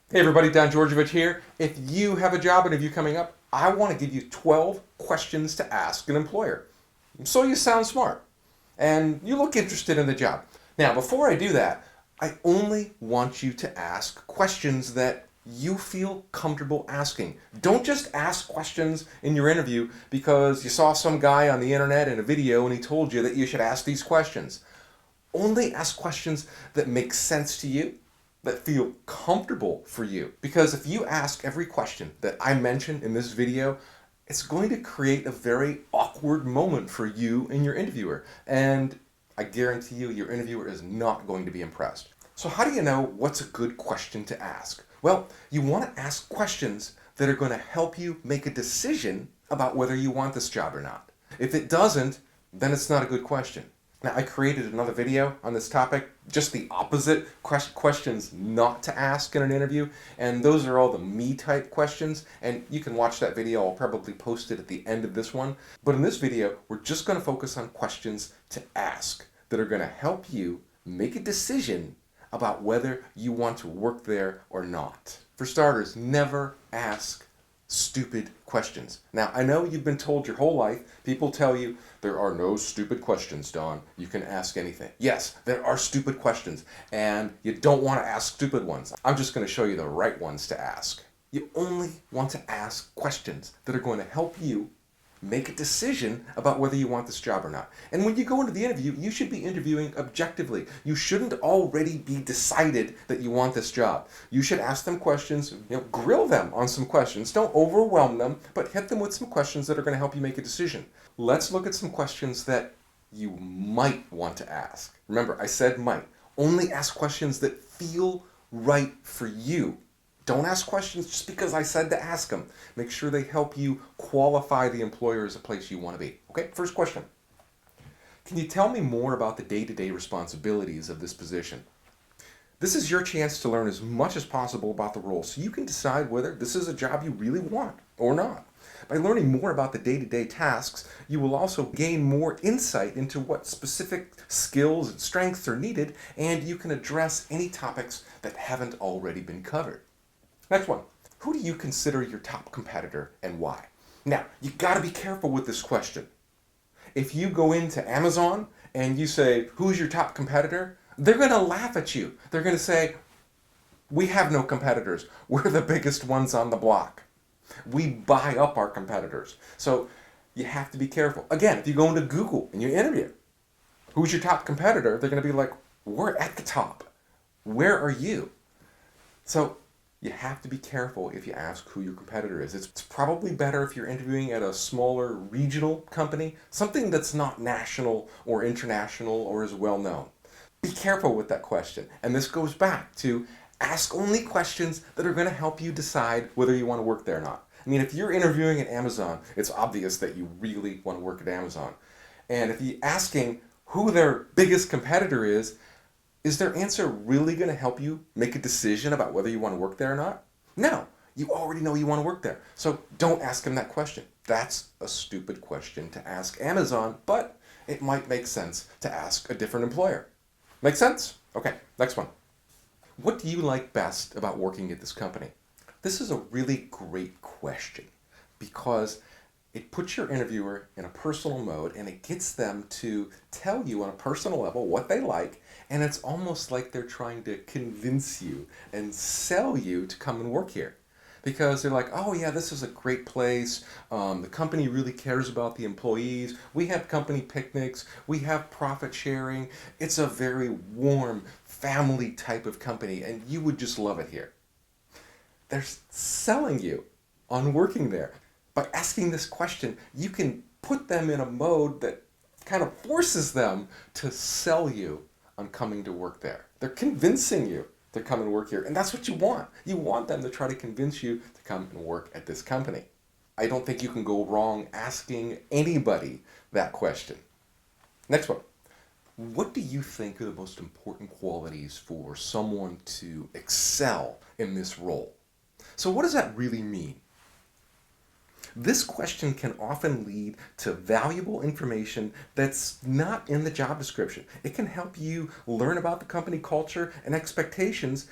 Hey everybody, Don Georgievich here. If you have a job interview coming up, I want to give you 12 questions to ask an employer. So you sound smart and you look interested in the job. Now, before I do that, I only want you to ask questions that you feel comfortable asking. Don't just ask questions in your interview because you saw some guy on the internet in a video and he told you that you should ask these questions. Only ask questions that make sense to you, that feel comfortable for you. Because if you ask every question that I mentioned in this video, it's going to create a very awkward moment for you and your interviewer. And I guarantee you, your interviewer is not going to be impressed. So, how do you know what's a good question to ask? Well, you want to ask questions that are going to help you make a decision about whether you want this job or not. If it doesn't, then it's not a good question. Now, I created another video on this topic, just the opposite questions not to ask in an interview, and those are all the me type questions, and you can watch that video. I'll probably post it at the end of this one. But in this video, we're just going to focus on questions to ask that are going to help you make a decision about whether you want to work there or not. For starters, never ask stupid questions. Now, I know you've been told your whole life, people tell you there are no stupid questions, Don. You can ask anything. Yes, there are stupid questions, and you don't want to ask stupid ones. I'm just going to show you the right ones to ask. You only want to ask questions that are going to help you make a decision about whether you want this job or not. And when you go into the interview, you should be interviewing objectively. You shouldn't already be decided that you want this job. You should ask them questions, grill them on some questions. Don't overwhelm them, but hit them with some questions that are going to help you make a decision. Let's look at some questions that you might want to ask. Remember, I said might. Only ask questions that feel right for you. Don't ask questions just because I said to ask them. Make sure they help you qualify the employer as a place you want to be. Okay, first question. Can you tell me more about the day-to-day responsibilities of this position? This is your chance to learn as much as possible about the role so you can decide whether this is a job you really want or not. By learning more about the day-to-day tasks, you will also gain more insight into what specific skills and strengths are needed, and you can address any topics that haven't already been covered. Next one. Who do you consider your top competitor and why? Now, you got to be careful with this question. If you go into Amazon and you say, who's your top competitor? They're going to laugh at you. They're going to say, we have no competitors. We're the biggest ones on the block. We buy up our competitors. So you have to be careful. Again, if you go into Google and you interview, who's your top competitor? They're going to be like, we're at the top. Where are you? So you have to be careful if you ask who your competitor is. It's probably better if you're interviewing at a smaller regional company, something that's not national or international or as well known. Be careful with that question. And this goes back to ask only questions that are going to help you decide whether you want to work there or not. I mean, if you're interviewing at Amazon, it's obvious that you really want to work at Amazon. And if you're asking who their biggest competitor is their answer really going to help you make a decision about whether you want to work there or not? No. You already know you want to work there. So don't ask them that question. That's a stupid question to ask Amazon, but it might make sense to ask a different employer. Make sense? Okay, next one. What do you like best about working at this company? This is a really great question because it puts your interviewer in a personal mode and it gets them to tell you on a personal level what they like, and it's almost like they're trying to convince you and sell you to come and work here. Because they're like, oh yeah, this is a great place. The company really cares about the employees. We have company picnics. We have profit sharing. It's a very warm family type of company and you would just love it here. They're selling you on working there. By asking this question, you can put them in a mode that kind of forces them to sell you on coming to work there. They're convincing you to come and work here. And that's what you want. You want them to try to convince you to come and work at this company. I don't think you can go wrong asking anybody that question. Next one. What do you think are the most important qualities for someone to excel in this role? So what does that really mean? This question can often lead to valuable information that's not in the job description. It can help you learn about the company culture and expectations,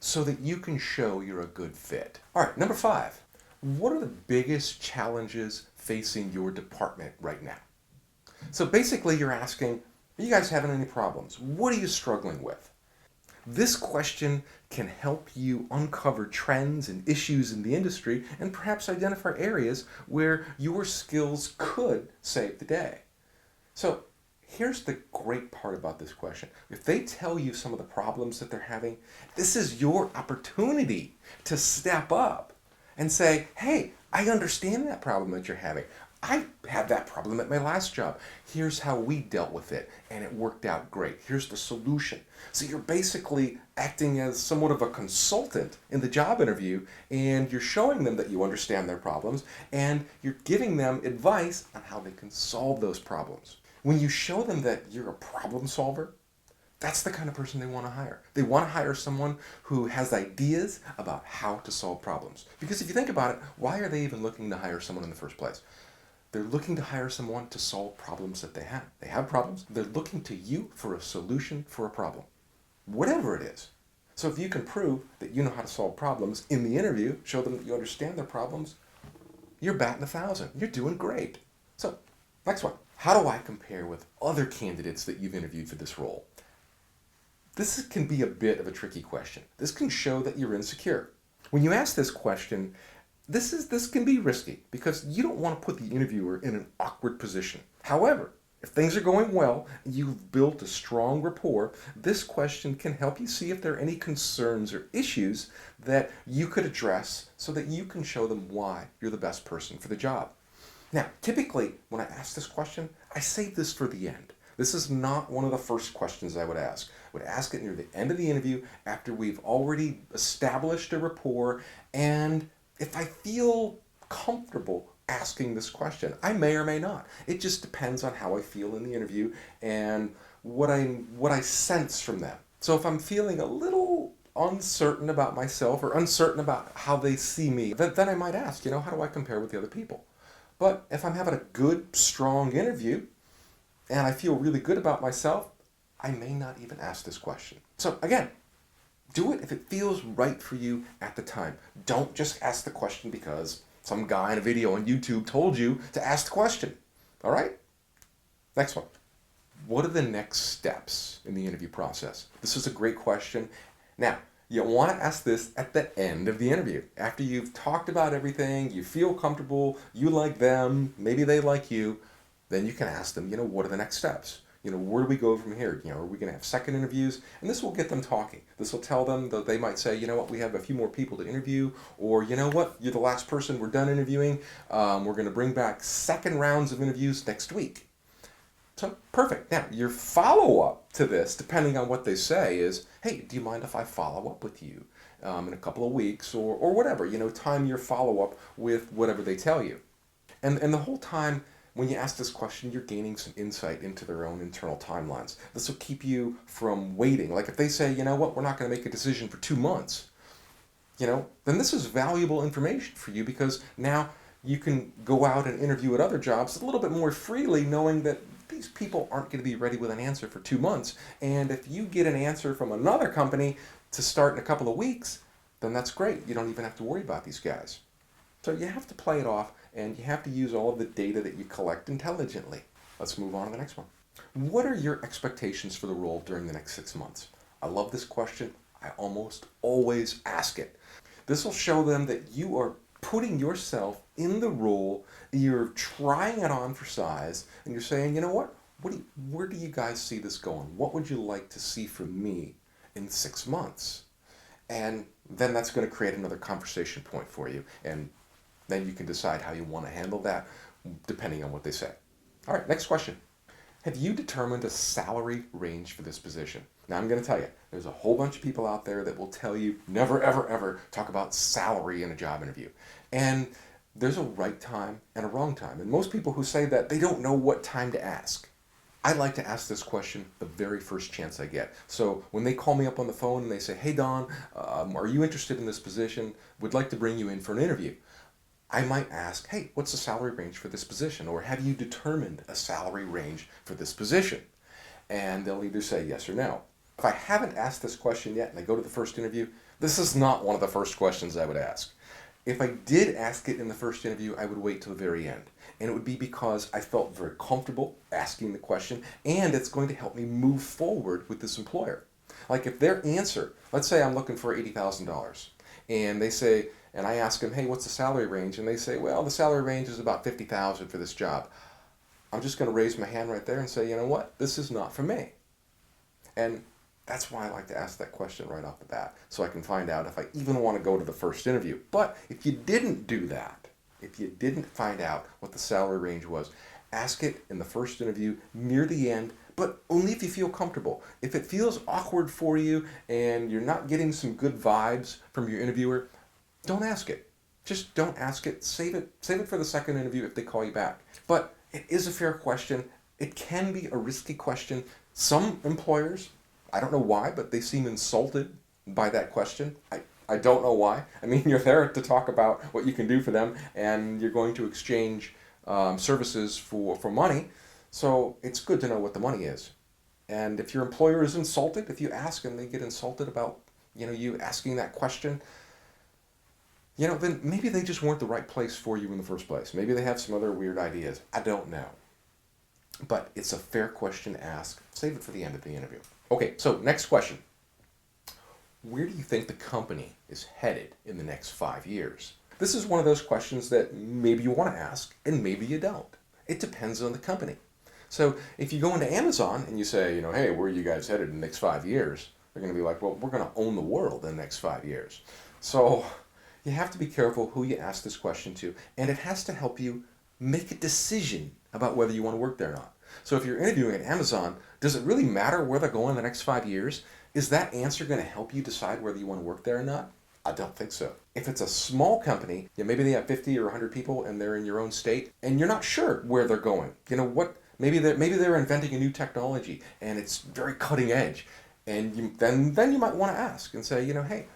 so that you can show you're a good fit. All right, number 5. What are the biggest challenges facing your department right now? So basically you're asking, are you guys having any problems? What are you struggling with? This question can help you uncover trends and issues in the industry and perhaps identify areas where your skills could save the day. So here's the great part about this question. If they tell you some of the problems that they're having, this is your opportunity to step up and say, hey, I understand that problem that you're having. I had that problem at my last job. Here's how we dealt with it, and it worked out great. Here's the solution. So you're basically acting as somewhat of a consultant in the job interview, and you're showing them that you understand their problems, and you're giving them advice on how they can solve those problems. When you show them that you're a problem solver, that's the kind of person they want to hire. They want to hire someone who has ideas about how to solve problems. Because if you think about it, why are they even looking to hire someone in the first place? They're looking to hire someone to solve problems that they have. They have problems. They're looking to you for a solution for a problem, whatever it is. So if you can prove that you know how to solve problems in the interview, show them that you understand their problems, you're batting 1,000. You're doing great. So, next one. How do I compare with other candidates that you've interviewed for this role? This can be a bit of a tricky question. This can show that you're insecure. When you ask this question, this can be risky because you don't want to put the interviewer in an awkward position. However, if things are going well and you've built a strong rapport, this question can help you see if there are any concerns or issues that you could address so that you can show them why you're the best person for the job. Now, typically, when I ask this question, I save this for the end. This is not one of the first questions I would ask. I would ask it near the end of the interview after we've already established a rapport, and if I feel comfortable asking this question, I may or may not. It just depends on how I feel in the interview and what I sense from them. So if I'm feeling a little uncertain about myself or uncertain about how they see me, then I might ask, how do I compare with the other people? But if I'm having a good, strong interview and I feel really good about myself, I may not even ask this question. So again, do it if it feels right for you at the time. Don't just ask the question because some guy in a video on YouTube told you to ask the question. All right? Next one. What are the next steps in the interview process? This is a great question. Now, you want to ask this at the end of the interview. After you've talked about everything, you feel comfortable, you like them, maybe they like you, then you can ask them, what are the next steps? Where do we go from here? Are we going to have second interviews? And this will get them talking. This will tell them that they might say, we have a few more people to interview, or you're the last person, we're done interviewing. We're going to bring back second rounds of interviews next week. So, perfect. Now, your follow-up to this, depending on what they say, is, hey, do you mind if I follow up with you in a couple of weeks or whatever? Time your follow-up with whatever they tell you. And the whole time, when you ask this question, you're gaining some insight into their own internal timelines. This will keep you from waiting. Like if they say, we're not going to make a decision for 2 months, then this is valuable information for you because now you can go out and interview at other jobs a little bit more freely, knowing that these people aren't going to be ready with an answer for 2 months. And if you get an answer from another company to start in a couple of weeks, then that's great. You don't even have to worry about these guys. So you have to play it off, and you have to use all of the data that you collect intelligently. Let's move on to the next one. What are your expectations for the role during the next 6 months? I love this question. I almost always ask it. This will show them that you are putting yourself in the role, you're trying it on for size, and you're saying, where do you guys see this going? What would you like to see from me in 6 months? And then that's going to create another conversation point for you, and then you can decide how you want to handle that depending on what they say. All right, next question. Have you determined a salary range for this position? Now I'm going to tell you, there's a whole bunch of people out there that will tell you never, ever, ever talk about salary in a job interview. And there's a right time and a wrong time. And most people who say that, they don't know what time to ask. I like to ask this question the very first chance I get. So when they call me up on the phone and they say, hey Don, are you interested in this position? We'd like to bring you in for an interview. I might ask, hey, what's the salary range for this position? Or have you determined a salary range for this position? And they'll either say yes or no. If I haven't asked this question yet and I go to the first interview, This is not one of the first questions I would ask. If I did ask it in the first interview, I would wait till the very end. And it would be because I felt very comfortable asking the question, and it's going to help me move forward with this employer. Like if their answer, let's say I'm looking for $80,000, and they say, and I ask them, hey, what's the salary range? And they say, well, the salary range is about $50,000 for this job. I'm just going to raise my hand right there and say, you know what, this is not for me. And that's why I like to ask that question right off the bat, so I can find out if I even want to go to the first interview. But if you didn't do that, if you didn't find out what the salary range was, ask it in the first interview near the end, but only if you feel comfortable. If it feels awkward for you and you're not getting some good vibes from your interviewer, don't ask it. Just don't ask it. Save it for the second interview if they call you back. But it is a fair question. It can be a risky question. Some employers, I don't know why, but they seem insulted by that question. I don't know why. I mean, you're there to talk about what you can do for them, and you're going to exchange services for money. So it's good to know what the money is. And if your employer is insulted, if you ask and they get insulted about you asking that question, then maybe they just weren't the right place for you in the first place. Maybe they have some other weird ideas. I don't know. But it's a fair question to ask. Save it for the end of the interview. Okay, so next question. Where do you think the company is headed in the next 5 years? This is one of those questions that maybe you want to ask and maybe you don't. It depends on the company. So if you go into Amazon and you say, hey, where are you guys headed in the next 5 years? They're going to be like, well, we're going to own the world in the next 5 years. So you have to be careful who you ask this question to, and it has to help you make a decision about whether you want to work there or not. So if you're interviewing at Amazon, does it really matter where they're going in the next 5 years? Is that answer going to help you decide whether you want to work there or not? I don't think so. If it's a small company, maybe they have 50 or 100 people and they're in your own state, and you're not sure where they're going. Maybe they're inventing a new technology and it's very cutting edge, and then you might want to ask and say, hey,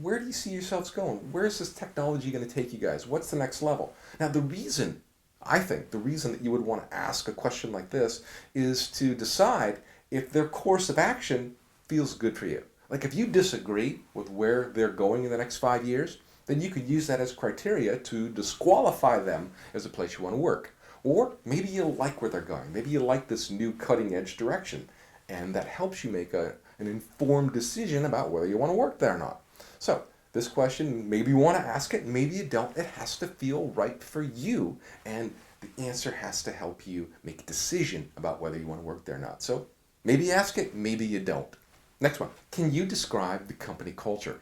where do you see yourselves going? Where is this technology going to take you guys? What's the next level? Now, I think the reason that you would want to ask a question like this is to decide if their course of action feels good for you. Like if you disagree with where they're going in the next 5 years, then you could use that as criteria to disqualify them as a place you want to work. Or maybe you like where they're going. Maybe you like this new cutting edge direction, and that helps you make an informed decision about whether you want to work there or not. So this question, maybe you want to ask it, maybe you don't. It has to feel right for you, and the answer has to help you make a decision about whether you want to work there or not. So maybe you ask it, maybe you don't. Next one. Can you describe the company culture?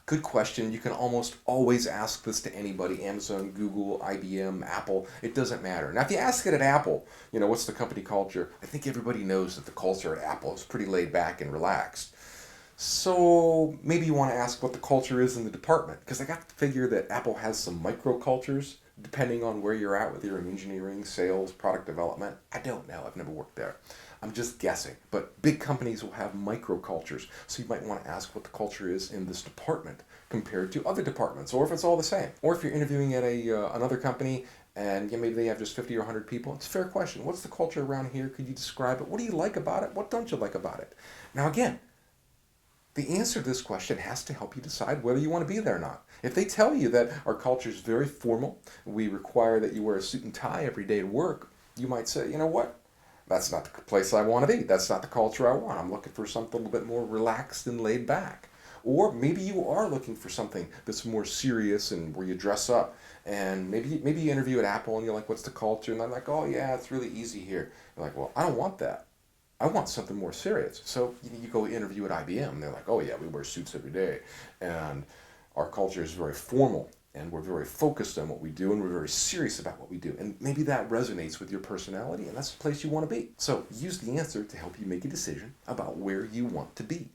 Good question. You can almost always ask this to anybody. Amazon, Google, IBM, Apple. It doesn't matter. Now, if you ask it at Apple, what's the company culture? I think everybody knows that the culture at Apple is pretty laid back and relaxed. So maybe you want to ask what the culture is in the department, because I got to figure that Apple has some microcultures depending on where you're at, whether you're in engineering, sales, product development. I don't know. I've never worked there. I'm just guessing. But big companies will have microcultures, so you might want to ask what the culture is in this department compared to other departments, or if it's all the same. Or if you're interviewing at another company and maybe they have just 50 or 100 people, it's a fair question. What's the culture around here? Could you describe it? What do you like about it? What don't you like about it? Now again, the answer to this question has to help you decide whether you want to be there or not. If they tell you that our culture is very formal, we require that you wear a suit and tie every day to work, you might say, you know what? That's not the place I want to be. That's not the culture I want. I'm looking for something a little bit more relaxed and laid back. Or maybe you are looking for something that's more serious and where you dress up. And maybe you interview at Apple and you're like, what's the culture? And they're like, oh yeah, it's really easy here. You're like, well, I don't want that. I want something more serious. So you go interview at IBM, and they're like, oh yeah, we wear suits every day, and our culture is very formal, and we're very focused on what we do, and we're very serious about what we do. And maybe that resonates with your personality, and that's the place you want to be. So use the answer to help you make a decision about where you want to be.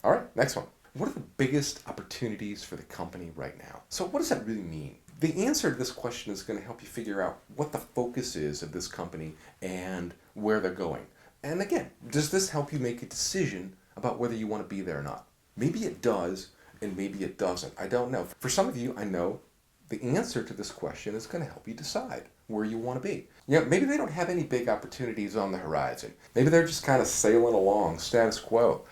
All right, next one. What are the biggest opportunities for the company right now? So what does that really mean? The answer to this question is going to help you figure out what the focus is of this company and where they're going. And again, does this help you make a decision about whether you want to be there or not? Maybe it does, and maybe it doesn't. I don't know. For some of you, I know the answer to this question is going to help you decide where you want to be. Maybe they don't have any big opportunities on the horizon. Maybe they're just kind of sailing along, status quo.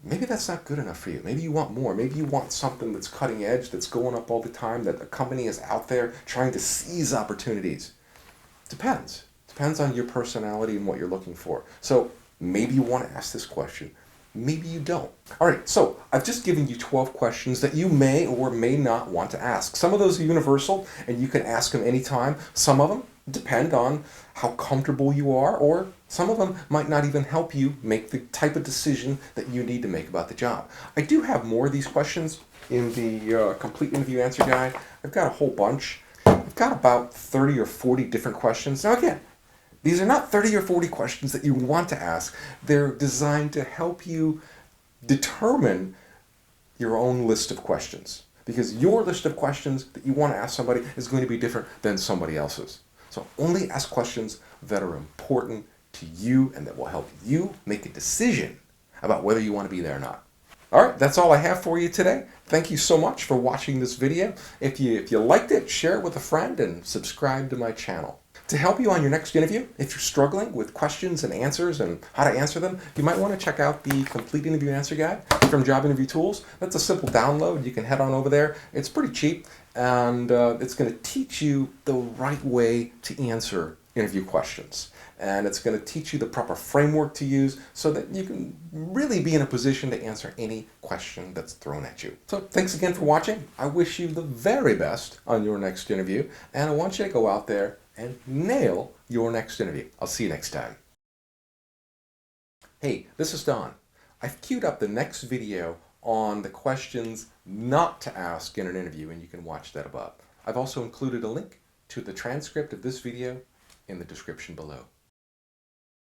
maybe that's not good enough for you. Maybe you want more. Maybe you want something that's cutting edge, that's going up all the time, that the company is out there trying to seize opportunities. Depends. Depends on your personality and what you're looking for. So maybe you want to ask this question. Maybe you don't. All right, so I've just given you 12 questions that you may or may not want to ask. Some of those are universal and you can ask them anytime. Some of them depend on how comfortable you are, or some of them might not even help you make the type of decision that you need to make about the job. I do have more of these questions in the complete interview answer guide. I've got a whole bunch. I've got about 30 or 40 different questions. Now again, these are not 30 or 40 questions that you want to ask. They're designed to help you determine your own list of questions, because your list of questions that you want to ask somebody is going to be different than somebody else's. So only ask questions that are important to you and that will help you make a decision about whether you want to be there or not. All right, that's all I have for you today. Thank you so much for watching this video. If you liked it, share it with a friend and subscribe to my channel. To help you on your next interview, if you're struggling with questions and answers and how to answer them, you might want to check out the Complete Interview Answer Guide from Job Interview Tools. That's a simple download. You can head on over there. It's pretty cheap, and it's going to teach you the right way to answer interview questions. And it's going to teach you the proper framework to use so that you can really be in a position to answer any question that's thrown at you. So thanks again for watching. I wish you the very best on your next interview, and I want you to go out there and nail your next interview. I'll see you next time. Hey, this is Don. I've queued up the next video on the questions not to ask in an interview, and you can watch that above. I've also included a link to the transcript of this video in the description below.